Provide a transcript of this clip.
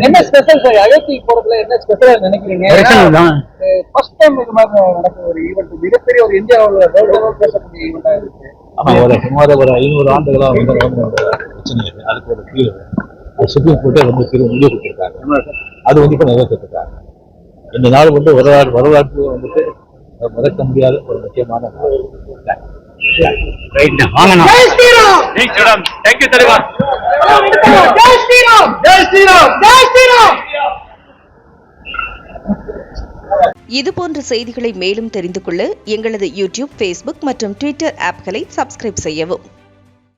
என்ன special sir? Ayodhya போறதுல என்ன ஸ்பெஷலா நினைக்கிறீங்க? ஃபர்ஸ்ட் டைம் இது மாதிரி நடக்கிற ஒரு ஈவென்ட், மிகப்பெரிய ஒரு இந்தியாவில் பேசக்கூடிய ஈவெண்டா இருக்கு. சுமார் ஒரு 500 ஆண்டுகளா வந்து பிரச்சனை இருக்கு. அதுக்கு ஒரு தீர்வு சுப்ரீம் கோர்ட்டே ரொம்ப தீர்வு முடிவு கொடுத்திருக்காங்க. அது வந்து இப்ப நிறைவேற்றிருக்காங்க. இந்த நாள் வந்து வரலாற்று வந்துட்டு மறக்க முடியாத ஒரு முக்கியமான நாள். இதுபோன்ற செய்திகளை மேலும் தெரிந்து கொள்ள எங்களது யூடியூப், ஃபேஸ்புக் மற்றும் ட்விட்டர் ஆப்களை சப்ஸ்கிரைப் செய்யவும்.